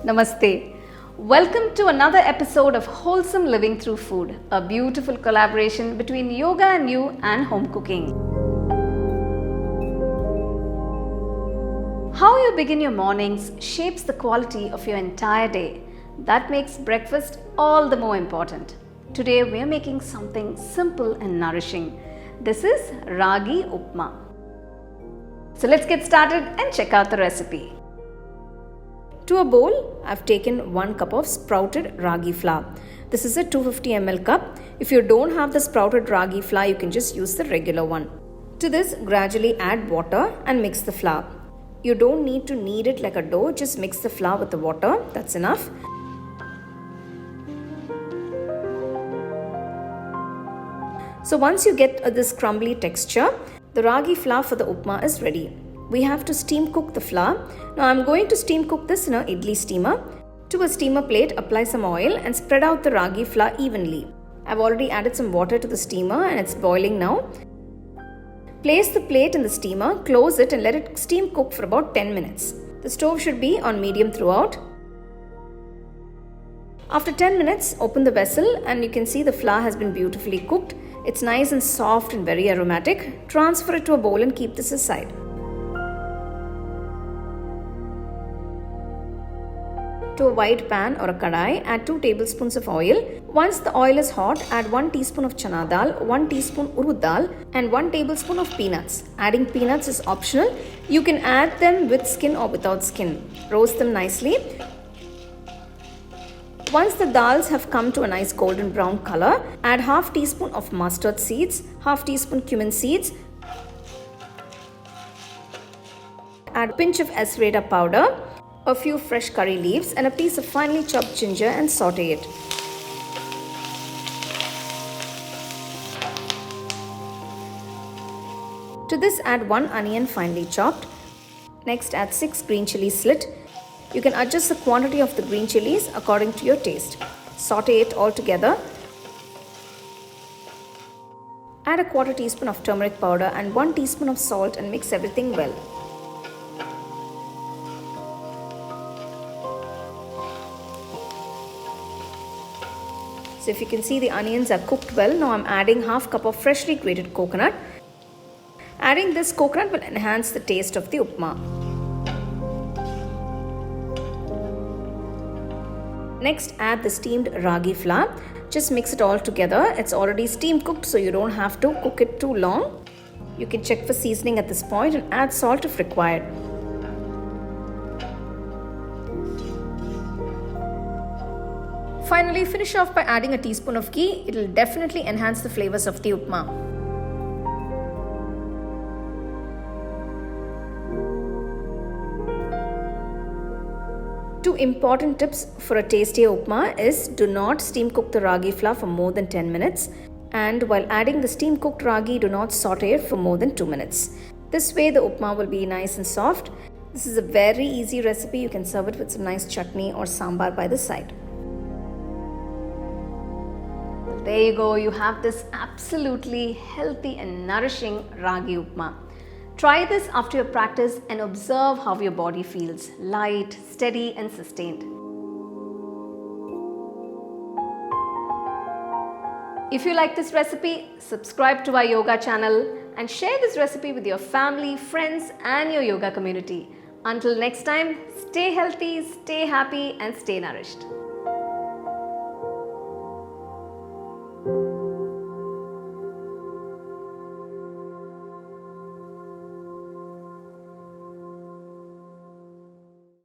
Namaste. Welcome to another episode of Wholesome Living Through Food, a beautiful collaboration between yoga and you and home cooking. How you begin your mornings shapes the quality of your entire day. That makes breakfast all the more important. Today we are making something simple and nourishing. This is Ragi Upma. So let's get started and check out the recipe. To a bowl, I've taken 1 cup of sprouted ragi flour. This is a 250 ml cup. If you don't have the sprouted ragi flour, you can just use the regular one. To this, gradually add water and mix the flour. You don't need to knead it like a dough, just mix the flour with the water, that's enough. So once you get this crumbly texture, the ragi flour for the upma is ready. We have to steam cook the flour. Now I'm going to steam cook this in an idli steamer. To a steamer plate, apply some oil and spread out the ragi flour evenly. I've already added some water to the steamer and it's boiling now. Place the plate in the steamer, close it and let it steam cook for about 10 minutes. The stove should be on medium throughout. After 10 minutes, open the vessel and you can see the flour has been beautifully cooked. It's nice and soft and very aromatic. Transfer it to a bowl and keep this aside. To a wide pan or a kadai, add 2 tablespoons of oil. Once the oil is hot, add 1 teaspoon of chana dal, 1 teaspoon urud dal and 1 tablespoon of peanuts. Adding peanuts is optional. You can add them with skin or without skin. Roast them nicely. Once the dals have come to a nice golden brown color, add half teaspoon of mustard seeds, half teaspoon cumin seeds. Add a pinch of asafoetida powder, a few fresh curry leaves and a piece of finely chopped ginger and saute it. To this add 1 onion finely chopped. Next add 6 green chilies slit. You can adjust the quantity of the green chilies according to your taste. Saute it all together. Add a quarter teaspoon of turmeric powder and 1 teaspoon of salt and mix everything well. So if you can see the onions are cooked well, now I'm adding half cup of freshly grated coconut. Adding this coconut will enhance the taste of the upma. Next add the steamed ragi flour. Just mix it all together. It's already steam cooked so you don't have to cook it too long. You can check for seasoning at this point and add salt if required. Finally, finish off by adding a teaspoon of ghee. It will definitely enhance the flavors of the upma. 2 important tips for a tastier upma is do not steam cook the ragi flour for more than 10 minutes. And while adding the steam cooked ragi, do not saute it for more than 2 minutes. This way the upma will be nice and soft. This is a very easy recipe. You can serve it with some nice chutney or sambar by the side. There you go, you have this absolutely healthy and nourishing ragi upma. Try this after your practice and observe how your body feels, light, steady and sustained. If you like this recipe, subscribe to our yoga channel and share this recipe with your family, friends and your yoga community. Until next time, stay healthy, stay happy and stay nourished.